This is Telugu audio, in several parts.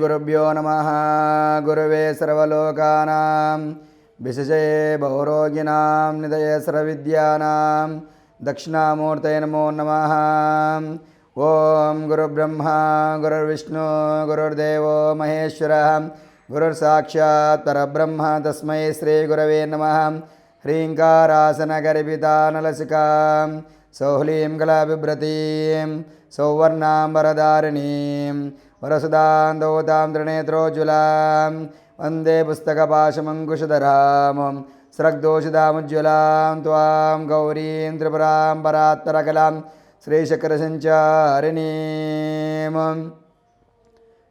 श्रीगुरुभ्यो नमः। गुरवे सर्वलोकानां विशेषये बहुरोगिणां निधये सर्वविद्यानां दक्षिणामूर्तये नमो नमः। ओं गुरुब्रह्मा गुरुर्विष्णु गुरुर्देवो महेश्वरः गुरुर्साक्षात् परब्रह्म तस्मै श्रीगुरवे नमः। ह्रीङ्कारासनगर्भितानलसिकां सौह्लीं कलाबिभ्रतीं सौवर्णाम्बरधारिणीं वरसुदां दौतां त्रिनेत्रोज्ज्वलां वन्दे पुस्तकपाशमङ्कुशधरां स्रग्दोषितामुज्ज्वलां त्वां गौरीं त्रिपुरां परात्परकलां శ్రీశకరసంచారిణీం.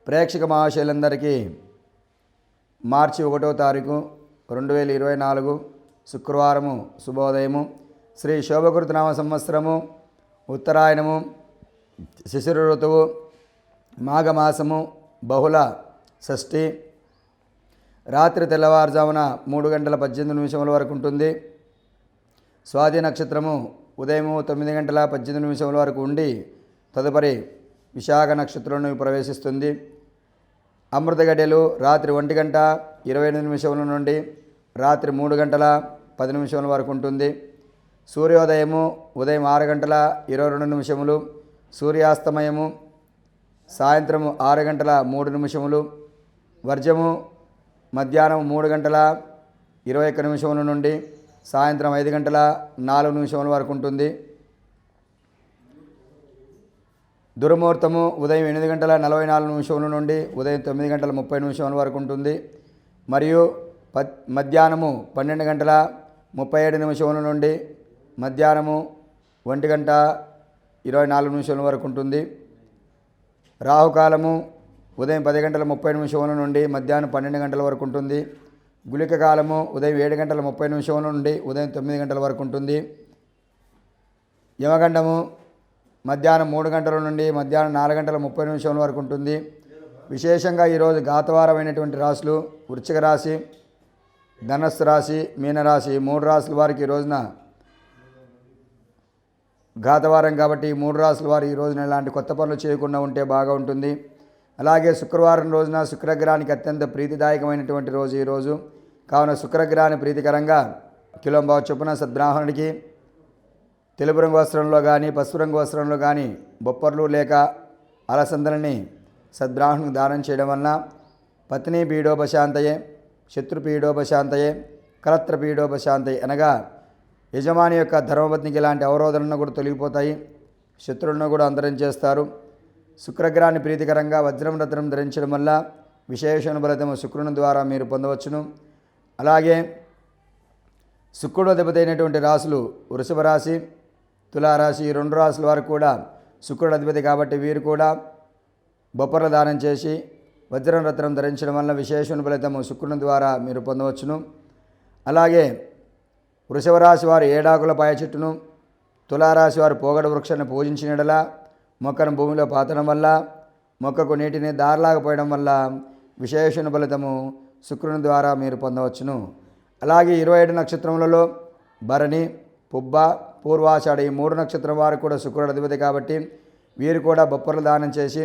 ప్రేక్షక మహాశయులందరికీ మార్చి 1వ తారీఖు 2024 శుక్రవారము శుభోదయము. శ్రీ శోభకృతనామ సంవత్సరము ఉత్తరాయణము శిశిర ఋతువు మాఘమాసము బహుళ షష్ఠి. రాత్రి తెల్లవారుజామున 3:18 వరకు ఉంటుంది. స్వాతి నక్షత్రము ఉదయం 9:18 వరకు ఉండి తదుపరి విశాఖ నక్షత్రంలో ప్రవేశిస్తుంది. అమృత గడియలు రాత్రి 1:28 నుండి రాత్రి 3:10 వరకు ఉంటుంది. సూర్యోదయము ఉదయం 6:22, సూర్యాస్తమయము సాయంత్రము 6:03, వర్జము మధ్యాహ్నం 3:21 నుండి సాయంత్రం 5:04 వరకు ఉంటుంది. దుర్ముహూర్తము ఉదయం 8:44 నుండి ఉదయం 9:30 వరకు ఉంటుంది. మరియు మధ్యాహ్నము 12:37 నుండి మధ్యాహ్నము 1:24 వరకు ఉంటుంది. రాహుకాలము ఉదయం 10:30 నుండి మధ్యాహ్నం 12 వరకు ఉంటుంది. గుళిక కాలము ఉదయం 7:30 నుండి ఉదయం 9 వరకు ఉంటుంది. యమగండము మధ్యాహ్నం 3 నుండి మధ్యాహ్నం 4:30 వరకు ఉంటుంది. విశేషంగా ఈరోజు ఘాతవారమైనటువంటి రాశులు వృశ్చిక రాశి, ధనస్సు రాశి, మీనరాశి 3 రాశుల వారికి ఈ రోజున ఘాతవారం కాబట్టి 3 రాశుల వారు ఈ రోజున ఇలాంటి కొత్త పనులు చేయకుండా ఉంటే బాగా ఉంటుంది. అలాగే శుక్రవారం రోజున శుక్రగ్రహానికి అత్యంత ప్రీతిదాయకమైనటువంటి రోజు ఈరోజు. కావున శుక్రగ్రహాన్ని ప్రీతికరంగా కిలోంబావు చొప్పున సద్బ్రాహ్మణుడికి తెలుపు రంగు వస్త్రంలో కానీ పసుపు రంగు వస్త్రంలో కానీ బొప్పర్లు లేక అలసందలని సద్బ్రాహ్మణునికి దానం చేయడం వలన పత్ని పీడోపశాంతయే, శత్రుపీడోపశాంతయే, కలత్రపీడోపశాంతయే అనగా యజమాని యొక్క ధర్మపత్నికి ఇలాంటి అవరోధనలను కూడా తొలగిపోతాయి, శత్రువులను కూడా అంతరించేస్తారు. శుక్రగ్రహాన్ని ప్రీతికరంగా వజ్రం రత్నం ధరించడం వల్ల విశేషణ ఫలితము శుక్రుని ద్వారా మీరు పొందవచ్చును. అలాగే శుక్రుడు అధిపతి రాశులు వృషభ రాశి, తులారాశి ఈ 2 రాశుల వారు కూడా శుక్రుడు అధిపతి కాబట్టి వీరు కూడా బొప్పర్ల దానం చేసి వజ్రం రత్నం ధరించడం వల్ల విశేషణ ఫలితము శుక్రుని ద్వారా మీరు పొందవచ్చును. అలాగే వృషభ రాశి వారు ఏడాకుల పాయ చెట్టును, తులారాశి వారు పోగడ వృక్షాన్ని పూజించినడలా మొక్కను భూమిలో పాతడం వల్ల మొక్కకు నీటిని దారిలాగా పోయడం వల్ల విశేషణ ఫలితము శుక్రుని ద్వారా మీరు పొందవచ్చును. అలాగే 27 నక్షత్రములలో భరణి, పుబ్బ, పూర్వాషాఢ ఈ 3 నక్షత్రం వారు కూడా శుక్రుడు అధిపతి కాబట్టి వీరు కూడా బొప్పర్లు దానం చేసి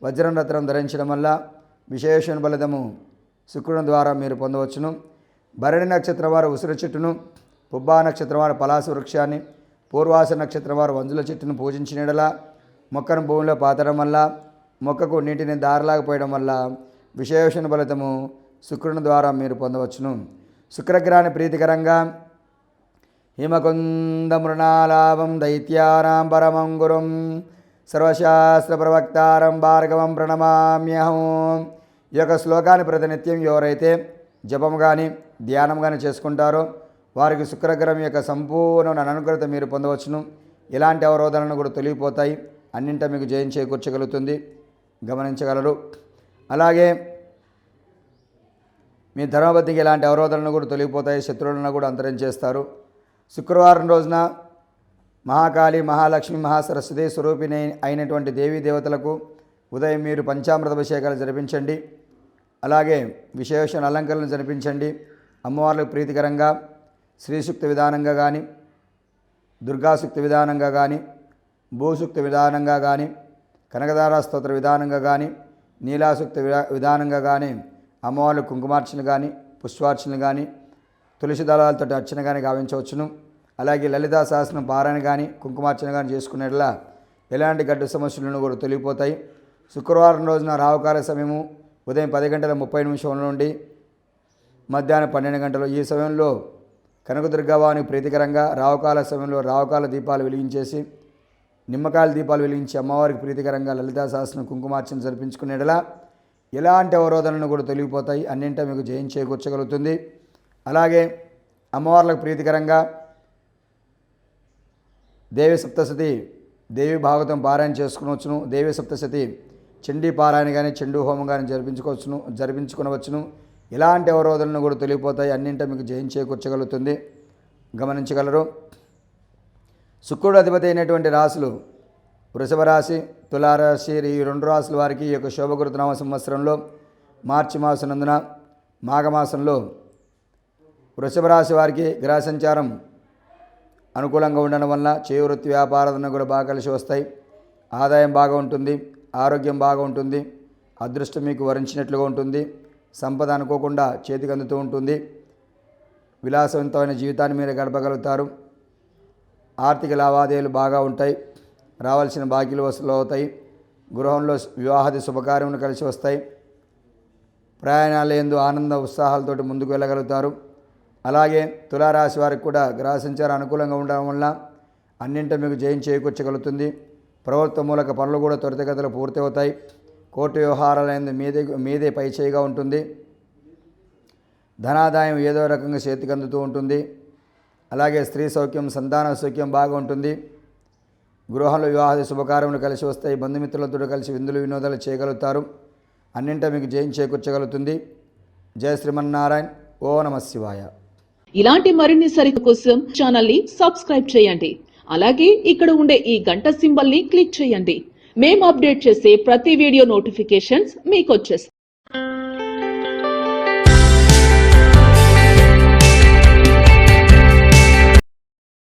వజ్రం రత్నం ధరించడం వల్ల విశేషణ ఫలితము శుక్రుని ద్వారా మీరు పొందవచ్చును. భరణి నక్షత్రం వారు ఉసిరి చెట్టును, పుబ్బా నక్షత్రం వారు పలాస వృక్షాన్ని, పూర్వాస నక్షత్రం వారు వంజుల చెట్టును పూజించినడలా మొక్కను భూమిలో పాతడం వల్ల మొక్కకు నీటిని దారిలాగా పోయడం వల్ల విశేషణ ఫలితము శుక్రుని ద్వారా మీరు పొందవచ్చును. శుక్రగ్రహాన్ని ప్రీతికరంగా హిమకుంద మృణాలాభం దైత్యానాం పరమం గురుం సర్వశాస్త్ర ప్రవక్తారం భార్గవం ప్రణమామ్యహం. ఈ యొక్క శ్లోకాన్ని ప్రతినిత్యం ఎవరైతే జపం కానీ ధ్యానం కానీ చేసుకుంటారో వారికి శుక్రగ్రహం యొక్క సంపూర్ణ అనుగ్రహత మీరు పొందవచ్చును. ఎలాంటి అవరోధాలను కూడా తొలగిపోతాయి, అన్నింట మీకు జయం చేకూర్చగలుగుతుంది, గమనించగలరు. అలాగే మీ ధర్మపత్నికి ఎలాంటి అవరోధాలను కూడా తొలగిపోతాయి, శత్రువులను కూడా అంతరించేస్తారు. శుక్రవారం రోజున మహాకాళి, మహాలక్ష్మి, మహాసరస్వతి స్వరూపిణి అయినటువంటి దేవీ దేవతలకు ఉదయం మీరు పంచామృత అభిషేకాలు జరిపించండి. అలాగే విశేష అలంకరణలు జరిపించండి. అమ్మవార్లకు ప్రీతికరంగా శ్రీసూక్త విధానంగా కానీ, దుర్గాసూక్త విధానంగా కానీ, భూసూక్త విధానంగా కానీ, కనకదార స్తోత్ర విధానంగా కానీ నీలాసక్త విధానంగా కానీ అమ్మవార్లు కుంకుమార్చన కానీ పుష్పార్చన కానీ తులసి దళాలతో అర్చన కానీ గావించవచ్చును. అలాగే లలితా సహస్రం పారాయణ కానీ కుంకుమార్చన కానీ చేసుకునేలా ఎలాంటి గడ్డు సమస్యలను కూడా తొలగిపోతాయి. శుక్రవారం రోజున రావుకాల సమయము ఉదయం 10:30 నుండి మధ్యాహ్నం 12 గంటలు. ఈ సమయంలో కనకదుర్గవానికి ప్రీతికరంగా రావుకాల సమయంలో రావుకాల దీపాలు వెలిగించేసి నిమ్మకాయల దీపాలు వెలిగించి అమ్మవారికి ప్రీతికరంగా లలితా సహస్రం కుంకుమార్చన జరిపించుకునేలా ఎలాంటి అవరోధాలను కూడా తొలగిపోతాయి. అన్నింటా మీకు జయం చేకూర్చగలుగుతుంది. అలాగే అమ్మవార్లకు ప్రీతికరంగా దేవి సప్తశతి దేవి భాగవతం పారాయణ చేసుకునవచ్చును. దేవి సప్తశతి చండీ పారాయణ కానీ చండూ హోమం కానీ జరిపించుకునవచ్చును. ఎలాంటి అవరోధాలను కూడా తొలగిపోతాయి. అన్నింటా మీకు జయం చేకూర్చగలుగుతుంది. గమనించగలరు. శుక్రుడు అధిపతి అయినటువంటి రాశులు వృషభ రాశి, తులారాశి. ఈ 2 రాశుల వారికి ఈ యొక్క శోభకృతనామ సంవత్సరంలో మార్చి మాసనందున మాఘమాసంలో వృషభ రాశి వారికి గ్రహ సంచారం అనుకూలంగా ఉండడం వల్ల చేయి వృత్తి వ్యాపారాలను కూడా బాగా కలిసి వస్తాయి. ఆదాయం బాగా ఉంటుంది. ఆరోగ్యం బాగా ఉంటుంది. అదృష్టం మీకు వరించినట్లుగా ఉంటుంది. సంపద అనుకోకుండా చేతికి అందుతూ ఉంటుంది. విలాసవంతమైన జీవితాన్ని మీరు గడపగలుగుతారు. ఆర్థిక లావాదేవీలు బాగా ఉంటాయి. రావాల్సిన బాకీలు వసూలు అవుతాయి. గృహంలో వివాహాది శుభకార్యములు కలిసి వస్తాయి. ప్రయాణాలు ఎందు ఆనంద ఉత్సాహాలతోటి ముందుకు వెళ్ళగలుగుతారు. అలాగే తులారాశి వారికి కూడా గ్రహ సంచారం అనుకూలంగా ఉండడం వల్ల అన్నింటి మీకు జయం చేకూర్చగలుగుతుంది. ప్రభుత్వ మూలక పనులు కూడా త్వరితగతిలో పూర్తి అవుతాయి. కోర్టు వ్యవహారాల మీదే పైచేయిగా ఉంటుంది. ధనాదాయం ఏదో రకంగా చేతికి అందుతూ ఉంటుంది. అలాగే స్త్రీ సౌఖ్యం, సంతాన సౌఖ్యం బాగా ఉంటుంది. గృహంలో వివాహాది శుభకార్యములు కలిసి వస్తాయి. బంధుమిత్రులతో కలిసి విందులు వినోదాలు చేయగలుగుతారు. అన్నింటా మీకు జయం చేకూర్చగలుగుతుంది. జయ శ్రీమన్నారాయణ. ఓ నమః శివాయ. ఇలాంటి మరిన్ని సరిత కోసం ఛానల్ ని సబ్స్క్రైబ్ చేయండి. అలాగే ఇక్కడ ఉండే ఈ గంట సింబల్ ని క్లిక్ చేయండి. మేము అప్డేట్ చేసే ప్రతి వీడియో నోటిఫికేషన్స్ మీకు వచ్చేస్తాయి.